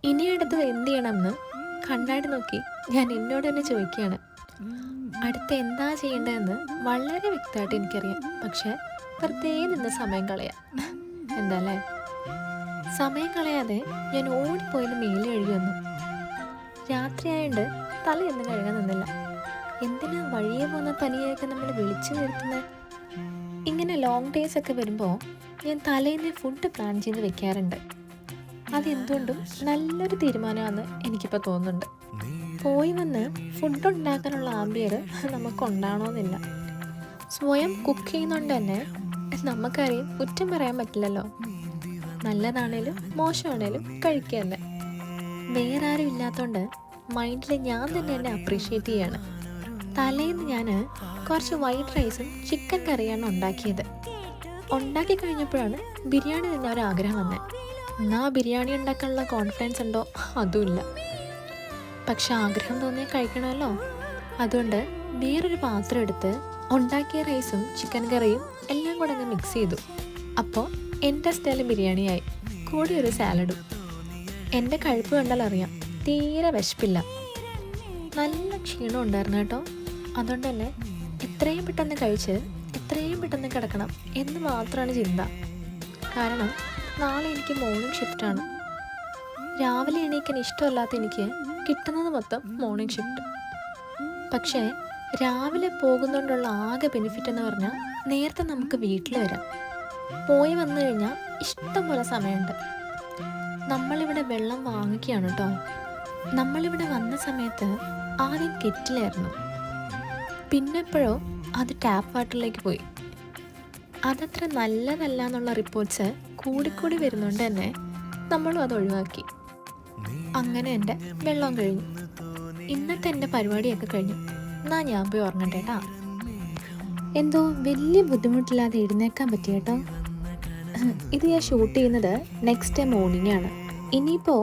ഇനി അടുത്തത് എന്ത് ചെയ്യണമെന്ന് കണ്ണാടി നോക്കി ഞാൻ എന്നോട് തന്നെ ചോദിക്കുകയാണ്. അടുത്ത് എന്താ ചെയ്യേണ്ടതെന്ന് വളരെ വ്യക്തമായിട്ട് എനിക്കറിയാം. പക്ഷെ വെറുതെ നിന്ന് സമയം കളയാം. എന്താല്ലേ? സമയം കളയാതെ ഞാൻ ഓടിപ്പോയിന്ന് മേലെ കഴുകി വന്നു. രാത്രിയായോണ്ട് തലയൊന്നും കഴുകാൻ നിന്നില്ല. എന്തിനാ വഴിയെ പോകുന്ന പനിയൊക്കെ നമ്മൾ വിളിച്ചു വരുത്തുന്നത്? ഇങ്ങനെ ലോങ് ഡേയ്സ് ഒക്കെ വരുമ്പോൾ ഞാൻ തലേന്ന് ഫുഡ് പ്ലാൻ ചെയ്ത് വെക്കാറുണ്ട്. അതെന്തുകൊണ്ടും നല്ലൊരു തീരുമാനമാണെന്ന് എനിക്കിപ്പോൾ തോന്നുന്നുണ്ട്. പോയി വന്ന് ഫുഡ് ഉണ്ടാക്കാനുള്ള ആംബിയർ നമുക്കുണ്ടാവണമെന്നില്ല. സ്വയം കുക്ക് ചെയ്യുന്നതുകൊണ്ട് തന്നെ നമുക്കറിയാം, കുറ്റം പറയാൻ പറ്റില്ലല്ലോ. നല്ലതാണേലും മോശമാണേലും കഴിക്കുക തന്നെ. വേറെ ആരും ഇല്ലാത്തതുകൊണ്ട് മൈൻഡിൽ ഞാൻ തന്നെ എന്നെ അപ്രീഷിയേറ്റ് ചെയ്യാണ്. തലേന്ന് ഞാൻ കുറച്ച് വൈറ്റ് റൈസും ചിക്കൻ കറിയാണ് ഉണ്ടാക്കിയത്. ഉണ്ടാക്കി കഴിഞ്ഞപ്പോഴാണ് ബിരിയാണി തന്നെ ഒരാഗ്രഹം വന്നത്. എന്നാൽ ബിരിയാണി ഉണ്ടാക്കാനുള്ള കോൺഫിഡൻസ് ഉണ്ടോ? അതുമില്ല. പക്ഷെ ആഗ്രഹം തോന്നിയാൽ കഴിക്കണമല്ലോ. അതുകൊണ്ട് വേറൊരു പാത്രം എടുത്ത് ഉണ്ടാക്കിയ റൈസും ചിക്കൻ കറിയും എല്ലാം കൂടെ അങ്ങ് മിക്സ് ചെയ്തു. അപ്പോൾ എൻ്റെ സ്റ്റൈൽ ബിരിയാണിയായി, കൂടി ഒരു സാലഡും. എൻ്റെ കഴിപ്പ് കണ്ടാൽ അറിയാം, തീരെ വിശപ്പില്ല. നല്ല ക്ഷീണം ഉണ്ടായിരുന്നു കേട്ടോ. അതുകൊണ്ട് തന്നെ എത്രയും പെട്ടെന്ന് കഴിച്ച് എത്രയും പെട്ടെന്ന് കിടക്കണം എന്ന് മാത്രമാണ് ചിന്ത. കാരണം നാളെ എനിക്ക് മോർണിംഗ് ഷിഫ്റ്റാണ്. രാവിലെ എണീക്കാൻ ഇഷ്ടമല്ലാത്ത എനിക്ക് കിട്ടുന്നത് മൊത്തം മോർണിംഗ് ഷിഫ്റ്റ്. പക്ഷേ രാവിലെ പോകുന്നതുകൊണ്ടുള്ള ആകെ ബെനിഫിറ്റ് എന്ന് പറഞ്ഞാൽ നേരത്തെ നമുക്ക് വീട്ടിൽ വരാം. പോയി വന്നു കഴിഞ്ഞാൽ ഇഷ്ടം പോലെ സമയമുണ്ട്. നമ്മളിവിടെ വെള്ളം വാങ്ങിക്കുകയാണ് കേട്ടോ. നമ്മളിവിടെ വന്ന സമയത്ത് ആദ്യം കെറ്റിലായിരുന്നു, പിന്നെ എപ്പോഴോ അത് ടാപ്പ് വാട്ടറിലേക്ക് പോയി. അതത്ര നല്ലതല്ല എന്നുള്ള റിപ്പോർട്ട്സ് കൂടിക്കൂടി വരുന്നുണ്ട് തന്നെ നമ്മളും അത് ഒഴിവാക്കി. അങ്ങനെ എൻ്റെ വെള്ളം കഴിഞ്ഞു. ഇന്നത്തെ എൻ്റെ പരിപാടിയൊക്കെ കഴിഞ്ഞു. എന്നാ ഞാൻ പോയി ഉറങ്ങട്ടെ കേട്ടാ. എന്തോ വലിയ ബുദ്ധിമുട്ടില്ലാതെ എഴുന്നേക്കാൻ പറ്റി കേട്ടോ. ഇത് ഞാൻ ഷൂട്ട് ചെയ്യുന്നത് നെക്സ്റ്റ് ഡേ മോർണിംഗ് ആണ്. ഇനിയിപ്പോൾ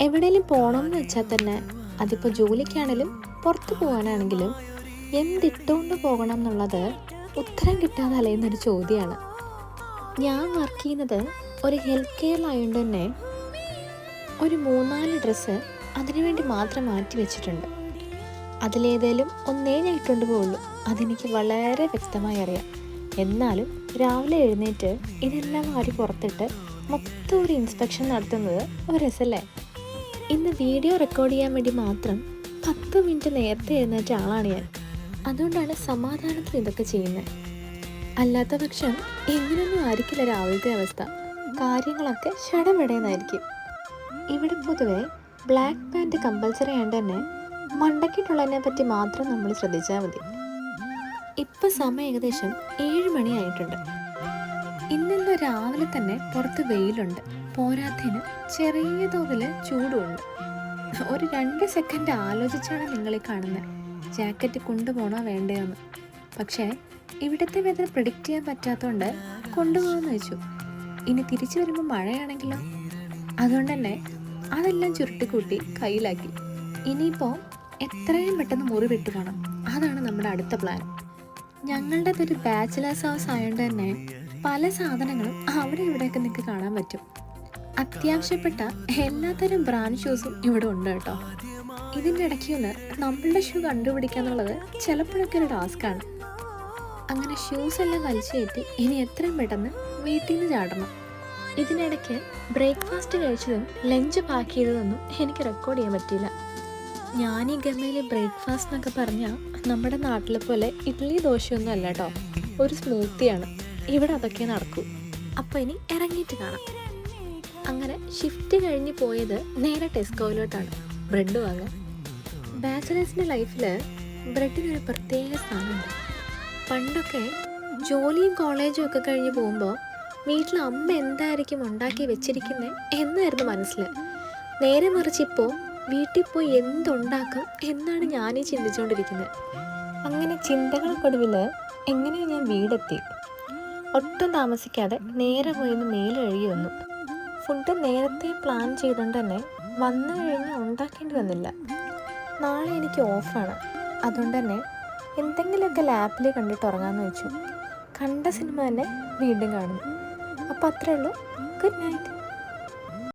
എവിടെയെങ്കിലും പോകണമെന്ന് വെച്ചാൽ തന്നെ, അതിപ്പോൾ ജോലിക്കാണെങ്കിലും പുറത്ത് പോകാനാണെങ്കിലും എന്തിട്ടുകൊണ്ട് പോകണം എന്നുള്ളത് ഉത്തരം കിട്ടാതെ അലയുന്നൊരു ചോദ്യമാണ്. ഞാൻ വർക്ക് ചെയ്യുന്നത് ഒരു ഹെൽത്ത് കെയറിലായതുകൊണ്ട് തന്നെ ഒരു 3-4 ഡ്രസ്സ് അതിനുവേണ്ടി മാത്രം മാറ്റി വെച്ചിട്ടുണ്ട്. അതിലേതേലും ഒന്നേ ഞാൻ ഇട്ടുകൊണ്ട് പോവുള്ളൂ. അതെനിക്ക് വളരെ വ്യക്തമായി അറിയാം. എന്നാലും രാവിലെ എഴുന്നേറ്റ് ഇതെല്ലാം വാരി പുറത്തിട്ട് മൊത്തം ഒരു ഇൻസ്പെക്ഷൻ നടത്തുന്നത് ഒരു രസമല്ലേ? ഇന്ന് വീഡിയോ റെക്കോർഡ് ചെയ്യാൻ വേണ്ടി മാത്രം 10 മിനിറ്റ് നേരത്തെ എഴുന്നേറ്റ ആളാണ് ഞാൻ. അതുകൊണ്ടാണ് സമാധാനത്തിൽ ഇതൊക്കെ ചെയ്യുന്നത്. അല്ലാത്ത പക്ഷം എങ്ങനെയൊന്നും ആയിരിക്കില്ല രാവിലത്തെ അവസ്ഥ. കാര്യങ്ങളൊക്കെ ഷടപടയെന്നായിരിക്കും. ഇവിടെ പൊതുവെ ബ്ലാക്ക് പാൻറ് കമ്പൽസറി ആയതുകൊണ്ട് തന്നെ മണ്ടക്കിട്ടുള്ളതിനെ പറ്റി മാത്രം നമ്മൾ ശ്രദ്ധിച്ചാൽ മതി. ഇപ്പം സമയം ഏകദേശം 7 മണിയായിട്ടുണ്ട്. ഇന്നെന്തോ രാവിലെ തന്നെ പുറത്ത് വെയിലുണ്ട്, പോരാത്തതിന് ചെറിയ തോതിൽ ചൂടുമുണ്ട്. ഒരു 2 സെക്കൻഡ് ആലോചിച്ചാണ് നിങ്ങളെ കാണുന്നത് ജാക്കറ്റ് കൊണ്ടുപോകണോ വേണ്ടയോന്ന്. പക്ഷേ ഇവിടുത്തെ വെതർ പ്രിഡിക്റ്റ് ചെയ്യാൻ പറ്റാത്തതുകൊണ്ട് കൊണ്ടുപോകുമെന്ന് വെച്ചു. ഇനി തിരിച്ചു വരുമ്പോൾ മഴയാണെങ്കിലോ? അതുകൊണ്ട് തന്നെ അതെല്ലാം ചുരുട്ടിക്കൂട്ടി കയ്യിലാക്കി. ഇനിയിപ്പോൾ എത്രയും പെട്ടെന്ന് മുറി വിട്ടു പോകണം. അതാണ് നമ്മുടെ അടുത്ത പ്ലാൻ. ഞങ്ങളുടേതൊരു ബാച്ചിലേഴ്സ് ഹൗസ് ആയതുകൊണ്ട് തന്നെ പല സാധനങ്ങളും അവിടെ ഇവിടെയൊക്കെ നിങ്ങൾക്ക് കാണാൻ പറ്റും. അത്യാവശ്യപ്പെട്ട എല്ലാത്തരം ബ്രാൻഡ് ഷൂസും ഇവിടെ ഉണ്ട് കേട്ടോ. ഇതിൻ്റെ ഇടയ്ക്ക് നിന്ന് നമ്മളുടെ ഷൂ കണ്ടുപിടിക്കുക എന്നുള്ളത് ചിലപ്പോഴൊക്കെ ഒരു ടാസ്ക്കാണ്. അങ്ങനെ ഷൂസ് എല്ലാം വലിച്ചു കയറ്റി ഇനി എത്രയും പെട്ടെന്ന് വീട്ടിൽ നിന്ന് ചാടണം. ഇതിനിടയ്ക്ക് ബ്രേക്ക്ഫാസ്റ്റ് കഴിച്ചതും ലഞ്ച് പാക്ക് ചെയ്തതൊന്നും എനിക്ക് റെക്കോർഡ് ചെയ്യാൻ പറ്റിയില്ല. ഞാൻ ഈ ഗമയിൽ ബ്രേക്ക്ഫാസ്റ്റ് എന്നൊക്കെ പറഞ്ഞാൽ നമ്മുടെ നാട്ടിലെ പോലെ ഇഡ്ഡലി ദോശയൊന്നും അല്ല കേട്ടോ, ഒരു സ്മൂത്തിയാണ്. ഇവിടെ അതൊക്കെ നടക്കൂ. അപ്പോൾ ഇനി ഇറങ്ങിയിട്ട് കാണാം. അങ്ങനെ ഷിഫ്റ്റ് കഴിഞ്ഞ് പോയത് നേരെ ടെസ്കോയിലോട്ടാണ് ബ്രെഡ് വാങ്ങാൻ. ബാച്ചിലേഴ്സിൻ്റെ ലൈഫിൽ ബ്രെഡിനൊരു പ്രത്യേക സ്ഥാനമുണ്ട്. പണ്ടൊക്കെ ജോലിയും കോളേജും ഒക്കെ കഴിഞ്ഞ് പോകുമ്പോൾ വീട്ടിൽ അമ്മ എന്തായിരിക്കും ഉണ്ടാക്കി വെച്ചിരിക്കുന്നത് എന്നായിരുന്നു മനസ്സിൽ. നേരെ മറിച്ച് ഇപ്പോൾ വീട്ടിൽ പോയി എന്തുണ്ടാക്കും എന്നാണ് ഞാനീ ചിന്തിച്ചുകൊണ്ടിരിക്കുന്നത്. അങ്ങനെ ചിന്തകൾക്കൊടുവിൽ എങ്ങനെയോ ഞാൻ വീടെത്തി. ഒട്ടും താമസിക്കാതെ നേരെ പോയിന്ന് മേല് കഴുകി വന്നു. ഫുഡ് നേരത്തെ പ്ലാൻ ചെയ്തുകൊണ്ട് തന്നെ വന്നു കഴിഞ്ഞ് ഉണ്ടാക്കേണ്ടി വന്നില്ല. നാളെ എനിക്ക് ഓഫാണ്. അതുകൊണ്ട് തന്നെ എന്തെങ്കിലുമൊക്കെ ലാപ്പിൽ കണ്ടിട്ട് ഉറങ്ങാമെന്ന് വെച്ചു. കണ്ട സിനിമ തന്നെ വീണ്ടും കാണുന്നു. അപ്പോൾ അത്രേ ഉള്ളൂ. Good night.